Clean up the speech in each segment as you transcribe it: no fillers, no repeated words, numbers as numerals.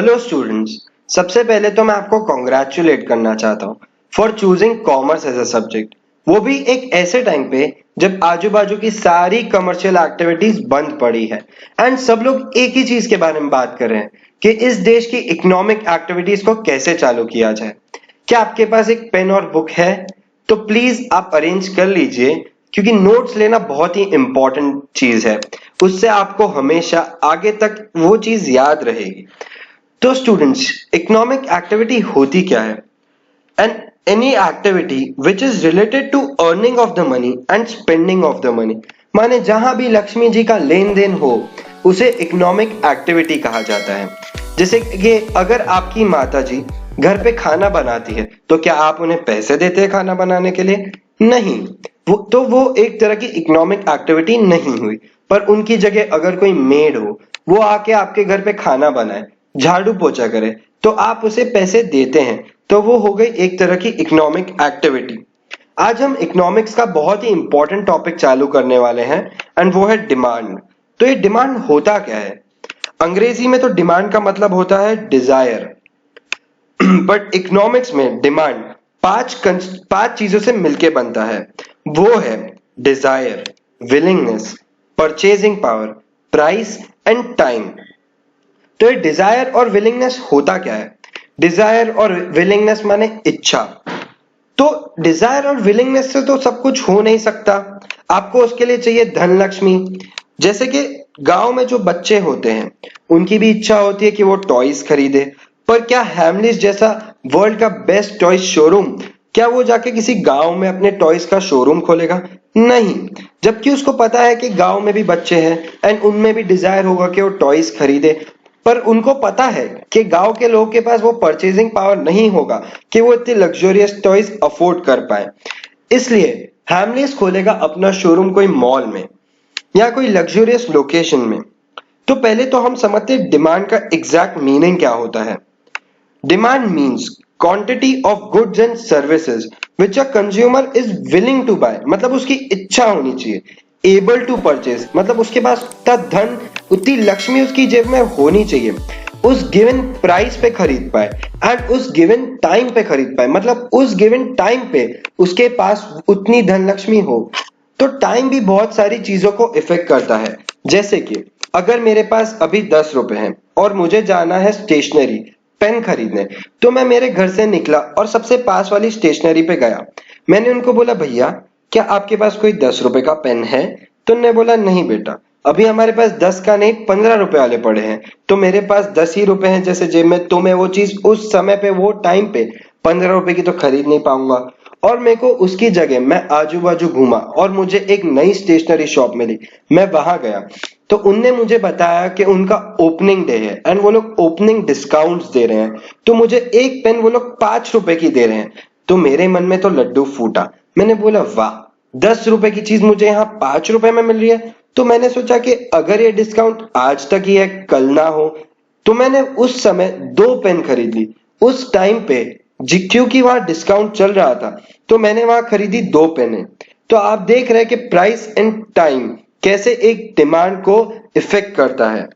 Hello students, सबसे पहले तो मैं आपको कॉन्ग्रेचुलेट करना चाहता हूँ for choosing commerce as a subject, वो भी एक ऐसे टाइम पे जब आजू बाजू की सारी कमर्शियल एक्टिविटीज बंद पड़ी है एंड सब लोग एक ही चीज के बारे में बात कर रहे हैं कि इस देश की इकोनॉमिक एक्टिविटीज को कैसे चालू किया जाए। क्या आपके पास एक पेन और बुक है? तो प्लीज आप अरेंज कर लीजिए, क्योंकि नोट्स लेना बहुत ही इंपॉर्टेंट चीज है। उससे आपको हमेशा आगे तक वो चीज याद रहेगी। तो स्टूडेंट्स, इकोनॉमिक एक्टिविटी होती क्या है? And any activity which is related to earning of the money and spending of the money, माने जहां भी लक्ष्मी जी का लेन देन हो उसे इकोनॉमिक एक्टिविटी कहा जाता है। जैसे कि अगर आपकी माता जी घर पे खाना बनाती है तो क्या आप उन्हें पैसे देते हैं खाना बनाने के लिए? नहीं। वो एक तरह की इकोनॉमिक एक्टिविटी नहीं हुई। पर उनकी जगह अगर कोई मेड हो, वो आके आपके घर पे खाना बनाए, झाड़ू पोछा करे, तो आप उसे पैसे देते हैं, तो वो हो गई एक तरह की इकोनॉमिक एक्टिविटी। आज हम इकोनॉमिक्स का बहुत ही इंपॉर्टेंट टॉपिक चालू करने वाले हैं एंड वो है डिमांड। तो ये डिमांड होता क्या है? अंग्रेजी में तो डिमांड का मतलब होता है डिजायर, बट इकोनॉमिक्स में डिमांड पांच चीजों से मिलके बनता है। वो है desire, willingness, purchasing power, price and time. तो ये डिजायर और विलिंगनेस होता क्या है? डिजायर और विलिंगनेस माने इच्छा। तो डिजायर और विलिंगनेस से तो सब कुछ हो नहीं सकता। आपको उसके लिए चाहिए धन लक्ष्मी। जैसे कि गांव में जो बच्चे होते हैं, उनकी भी इच्छा होती है कि वो टॉयज खरीदे, पर क्या हैमलिस जैसा वर्ल्ड का बेस्ट टॉयज शोरूम, क्या वो जाके किसी गांव में अपने टॉयज का शोरूम खोलेगा? नहीं। जबकि उसको पता है कि गांव में भी बच्चे हैं एंड उनमें भी डिजायर होगा कि वो टॉयज खरीदे, पर उनको पता है कि गांव के लोगों के पास वो परचेजिंग पावर नहीं होगा कि वो इतने लग्जरियस टॉयज अफोर्ड कर पाए। इसलिए हैमलिस खोलेगा अपना शोरूम कोई मॉल में या कोई लग्जरियस लोकेशन में। तो पहले तो हम समझते हैं डिमांड का एग्जैक्ट मीनिंग क्या होता है। Demand means quantity of goods and services which a consumer is willing to buy, मतलब उसकी इच्छा होनी चाहिए। एबल टू परचेज, मतलब उसके पास उतना धन, उतनी लक्ष्मी उसकी जेब में होनी चाहिए, उस गिवन प्राइस पे खरीद पाए एंड उस गिवन टाइम पे खरीद पाए, मतलब उस गिवन टाइम पे उसके पास उतनी धन लक्ष्मी हो। तो टाइम भी बहुत सारी चीजों को इफेक्ट करता है। जैसे कि अगर मेरे पास अभी 10 रुपए हैं और मुझे जाना है स्टेशनरी पेन खरीदने, तो मैं मेरे घर से निकला और सबसे पास वाली स्टेशनरी पे गया। मैंने उनको बोला, भैया क्या आपके पास कोई 10 रुपए का पेन है? तो उन्होंने बोला, नहीं बेटा, अभी हमारे पास 10 का नहीं 15 रुपए वाले पड़े हैं, तो मेरे पास 10 ही रुपए हैं जैसे जेब में, तो मैं वो चीज उस समय पे वो टाइम पे 15 रुपए की तो खरीद नहीं पाऊंगा। और मेरे को उसकी जगह मैं आजू बाजू घूमा और मुझे एक नई स्टेशनरी शॉप मिली, मैं वहां गया, तो उनने मुझे बताया कि उनका ओपनिंग डे है एंड वो लोग ओपनिंग डिस्काउंट्स दे रहे हैं, तो मुझे एक पेन वो लोग 5 रुपए की दे रहे हैं। तो मेरे मन में तो लड्डू फूटा। मैंने बोला, वाह, 10 रुपए की चीज मुझे यहाँ 5 रुपए में मिल रही है। तो मैंने सोचा कि अगर ये डिस्काउंट आज तक ही है, कल ना हो। तो मैंने उस समय 2 पेन खरीद ली उस टाइम पे, क्योंकि वहां डिस्काउंट चल रहा था, तो मैंने वहां खरीदी 2 पेन। तो आप देख रहे हैं कि प्राइस एंड टाइम कैसे एक डिमांड को इफेक्ट करता है।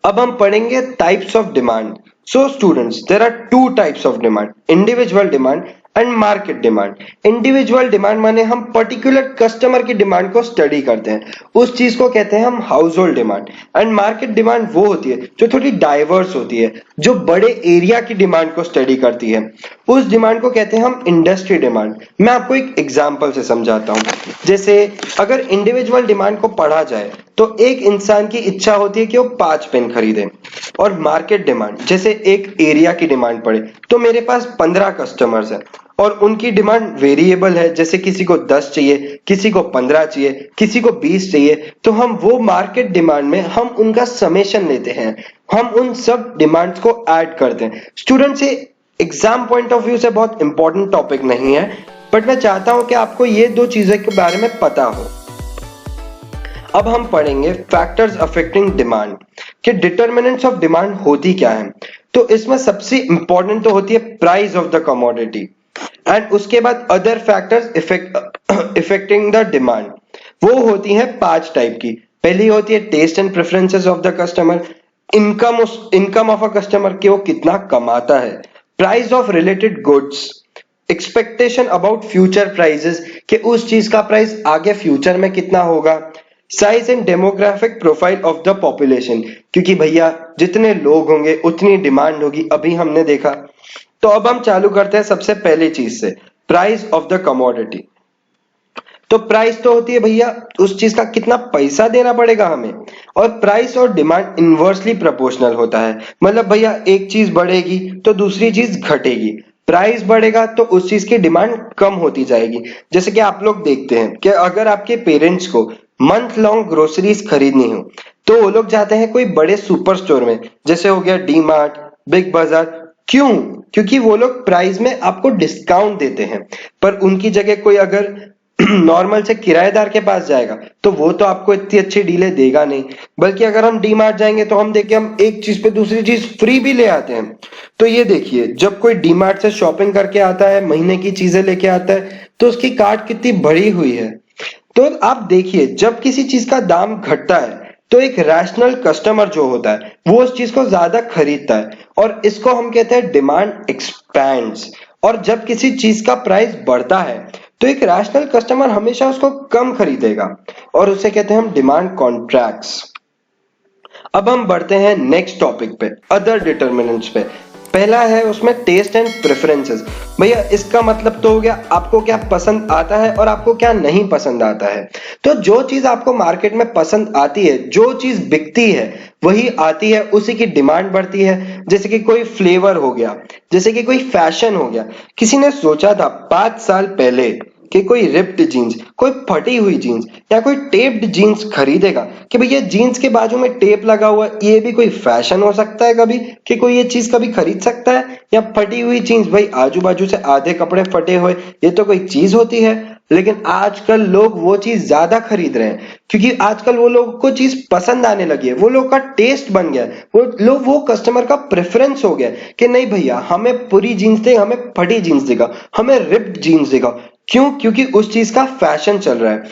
अब हम पढ़ेंगे types of demand. So students, there are 2 types of demand, individual demand and market demand. Individual demand माने हम पर्टिकुलर कस्टमर की डिमांड को स्टडी करते हैं, उस चीज को कहते हैं हम household demand. And market demand वो होती है जो थोड़ी डाइवर्स होती है, जो बड़े एरिया की डिमांड को स्टडी करती है, उस डिमांड को कहते हैं हम इंडस्ट्री डिमांड। मैं आपको एक एग्जांपल से समझाता हूं। जैसे अगर इंडिविजुअल डिमांड को पढ़ा जाए तो एक इंसान की इच्छा होती है कि वो 5 पेन खरीदे, और मार्केट डिमांड जैसे एक एरिया की डिमांड पड़े, तो मेरे पास 15 कस्टमर्स हैं और उनकी डिमांड वेरिएबल है, जैसे किसी को 10 चाहिए, किसी को 15 चाहिए, किसी को 20 चाहिए। तो हम वो मार्केट डिमांड में हम उनका समेशन लेते हैं, हम उन सब डिमांड्स को ऐड करते हैं। स्टूडेंट्स, ये एग्जाम पॉइंट ऑफ व्यू से बहुत इंपॉर्टेंट टॉपिक नहीं है, बट मैं चाहता हूं कि आपको ये 2 चीजों के बारे में पता हो। अब हम पढ़ेंगे फैक्टर्स अफेक्टिंग डिमांड, कि डिटर्मिनेंट्स ऑफ डिमांड होती क्या है। तो इसमें सबसे इंपॉर्टेंट तो होती है price of the commodity, and उसके बाद other factors affecting the demand. वो होती है 5 टाइप की। पहली होती है taste and preferences of the customer, income of a customer कि वो कितना कमाता है, price of related goods, expectation about future prices कि उस चीज का प्राइस आगे फ्यूचर में कितना होगा, size and demographic profile of the population क्योंकि भैया जितने लोग होंगे उतनी डिमांड होगी, अभी हमने देखा। तो अब हम चालू करते हैं सबसे पहली चीज से, प्राइस ऑफ द कमोडिटी। तो प्राइस तो होती है भैया उस चीज का कितना पैसा देना पड़ेगा हमें, और प्राइस और डिमांड इनवर्सली प्रोपोर्शनल होता है। मतलब भैया एक चीज बढ़ेगी तो दूसरी चीज घटेगी, प्राइस बढ़ेगा तो उस चीज की डिमांड कम होती जाएगी। जैसे कि आप लोग देखते हैं कि अगर आपके पेरेंट्स को मंथ लॉन्ग ग्रोसरीज खरीदनी हो तो वो लोग जाते हैं कोई बड़े सुपर स्टोर में, जैसे हो गया डी मार्ट, बिग बाजार। क्यों? क्योंकि वो लोग प्राइस में आपको डिस्काउंट देते हैं। पर उनकी जगह कोई अगर नॉर्मल से किराएदार के पास जाएगा तो वो तो आपको इतनी अच्छी डीलें देगा नहीं, बल्कि अगर हम डी मार्ट जाएंगे तो हम देखिए हम एक चीज पे दूसरी चीज फ्री भी ले आते हैं। तो ये देखिए जब कोई डी मार्ट से शॉपिंग करके आता है, महीने की चीजें लेके आता है, तो उसकी कार्ट कितनी बड़ी हुई है। तो आप देखिए जब किसी चीज का दाम घटता है तो एक रैशनल कस्टमर जो होता है वो उस चीज को ज्यादा खरीदता है, और इसको हम कहते हैं डिमांड एक्सपैंड्स। और जब किसी चीज का प्राइस बढ़ता है तो एक रैशनल कस्टमर हमेशा उसको कम खरीदेगा, और उसे कहते हैं हम डिमांड कॉन्ट्रैक्ट्स। अब हम बढ़ते हैं नेक्स्ट टॉपिक पे, अदर डिटर्मिनेंट्स पे। पहला है उसमें टेस्ट एंड प्रेफरेंसेस। भैया इसका मतलब तो हो गया आपको क्या पसंद आता है और आपको क्या नहीं पसंद आता है। तो जो चीज आपको मार्केट में पसंद आती है, जो चीज बिकती है वही आती है, उसी की डिमांड बढ़ती है। जैसे कि कोई फ्लेवर हो गया, जैसे कि कोई फैशन हो गया। किसी ने सोचा था 5 साल पहले कि कोई रिप्ड जीन्स, कोई फटी हुई जीन्स या कोई टेप्ड जीन्स खरीदेगा कि भैया जीन्स के बाजू में टेप लगा हुआ, ये भी कोई फैशन हो सकता है कभी, कि कोई ये चीज कभी खरीद सकता है? या फटी हुई जीन्स, भाई आजू बाजू से आधे कपड़े फटे हुए, ये तो कोई चीज होती है? लेकिन आजकल लोग वो चीज ज्यादा खरीद रहे हैं क्योंकि आजकल वो लोगों को चीज पसंद आने लगी है, वो लोग का टेस्ट बन गया है, वो कस्टमर का प्रेफरेंस हो गया कि नहीं भैया हमें पूरी जीन्स दे, हमें फटी जीन्स देगा, हमें रिप्ड जीन्स देगा। क्यों? क्योंकि उस चीज का फैशन चल रहा है।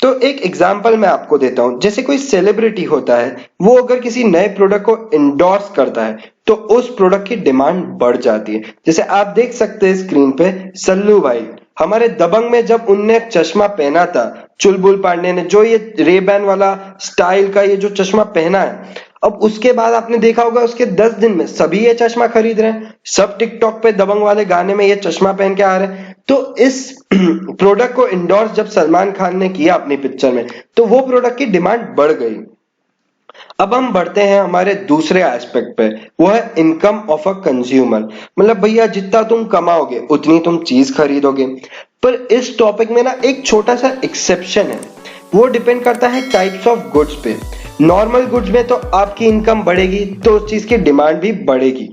तो एक एग्जांपल मैं आपको देता हूं, जैसे कोई सेलिब्रिटी होता है, वो अगर किसी नए प्रोडक्ट को इंडोर्स करता है तो उस प्रोडक्ट की डिमांड बढ़ जाती है। जैसे आप देख सकते हैं स्क्रीन पे सल्लू भाई, हमारे दबंग में जब उनने चश्मा पहना था, चुलबुल पांडे ने जो ये रेबैन वाला स्टाइल का ये जो चश्मा पहना है, अब उसके बाद आपने देखा होगा उसके 10 दिन में सभी ये चश्मा खरीद रहे हैं, सब टिकटॉक पे दबंग वाले गाने में ये चश्मा पहन के आ रहे हैं। तो इस प्रोडक्ट को इंडोर्स जब सलमान खान ने किया अपनी पिक्चर में, तो वो प्रोडक्ट की डिमांड बढ़ गई। अब हम बढ़ते हैं हमारे दूसरे एस्पेक्ट पे, वो है इनकम ऑफ अ कंज्यूमर। मतलब भैया जितना तुम कमाओगे उतनी तुम चीज खरीदोगे। पर इस टॉपिक में ना एक छोटा सा एक्सेप्शन है, वो डिपेंड करता है टाइप्स ऑफ गुड्स पे। नॉर्मल गुड्स में तो आपकी इनकम बढ़ेगी तो उस चीज की डिमांड भी बढ़ेगी।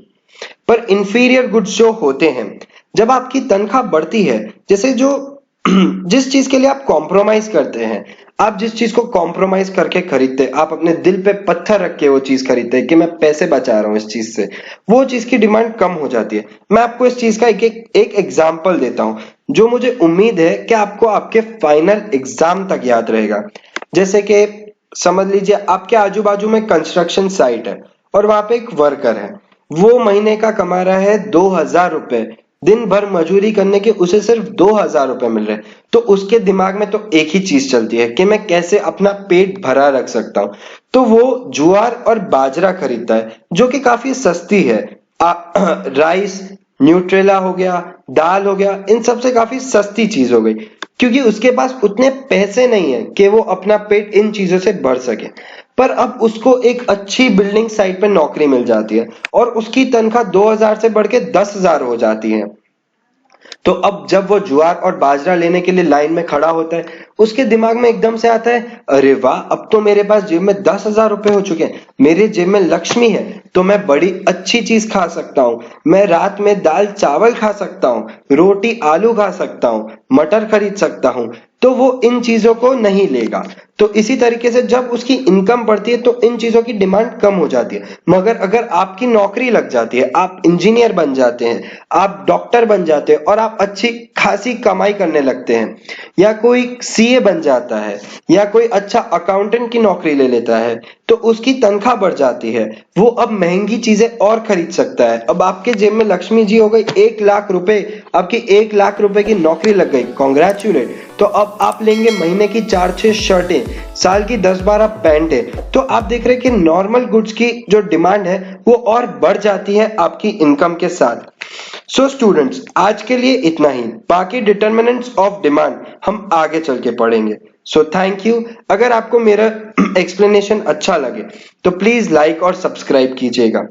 पर इंफीरियर गुड्स जो होते हैं, जब आपकी तनख्वाह बढ़ती है, जैसे जो जिस चीज के लिए आप कॉम्प्रोमाइज करते हैं, आप जिस चीज को कॉम्प्रोमाइज करके खरीदते हैं, आप अपने दिल पे पत्थर रख के वो चीज खरीदते हैं कि मैं पैसे बचा रहा हूं इस चीज से, वो चीज की डिमांड कम हो जाती है। मैं आपको इस चीज का एक एग्जांपल देता हूं जो मुझे उम्मीद है कि आपको आपके फाइनल एग्जाम तक याद रहेगा। जैसे कि समझ लीजिए आपके आजू बाजू में कंस्ट्रक्शन साइट है और वहां पे एक वर्कर है, वो महीने का कमा रहा है 2,000 रुपए, दिन भर मजूरी करने के उसे सिर्फ 2,000 रुपए मिल रहे हैं। तो उसके दिमाग में तो एक ही चीज चलती है कि मैं कैसे अपना पेट भरा रख सकता हूं। तो वो ज्वार और बाजरा खरीदता है जो कि काफी सस्ती है। राइस, न्यूट्रेला हो गया, दाल हो गया, इन सब से काफी सस्ती चीज हो गई क्योंकि उसके पास उतने पैसे नहीं है कि वो अपना पेट इन चीजों से भर सके। पर अब उसको एक अच्छी बिल्डिंग साइट पे नौकरी मिल जाती है और उसकी तनख्वाह 2,000 से बढ़ के 10,000 हो जाती है। तो अब जब वो ज्वार और बाजरा लेने के लिए लाइन में खड़ा होता है, उसके दिमाग में एकदम से आता है, अरे वाह, अब तो मेरे पास जेब में 10,000 रुपए हो चुके हैं, मेरे जेब में लक्ष्मी है, तो मैं बड़ी अच्छी चीज खा सकता हूँ, मैं रात में दाल चावल खा सकता हूँ, रोटी आलू खा सकता हूँ, मटर खरीद सकता हूँ। तो वो इन चीजों को नहीं लेगा। तो इसी तरीके से जब उसकी इनकम बढ़ती है तो इन चीजों की डिमांड कम हो जाती है। मगर अगर आपकी नौकरी लग जाती है, आप इंजीनियर बन जाते हैं, आप डॉक्टर बन जाते हैं और आप अच्छी खासी कमाई करने लगते हैं, या कोई सीए बन जाता है, या कोई अच्छा अकाउंटेंट की नौकरी ले लेता है, तो उसकी तनख्वाह बढ़ जाती है। वो अब महंगी चीजें और खरीद सकता है। अब आपके जेब में लक्ष्मी जी हो गई 1 लाख रुपए, आपकी 1 लाख रुपए की नौकरी लग गई, कॉन्ग्रेचुलेट। तो अब आप लेंगे महीने की 4-6 शर्टें, साल की 10-12 पैंटें। तो आप देख रहे हैं कि नॉर्मल गुड्स की जो डिमांड है वो और बढ़ जाती है आपकी इनकम के साथ। सो स्टूडेंट्स, आज के लिए इतना ही। बाकी डिटर्मिनेंट्स ऑफ डिमांड हम आगे चल के पढ़ेंगे। So thank you. अगर आपको मेरा एक्सप्लेनेशन अच्छा लगे तो प्लीज लाइक और सब्सक्राइब कीजिएगा।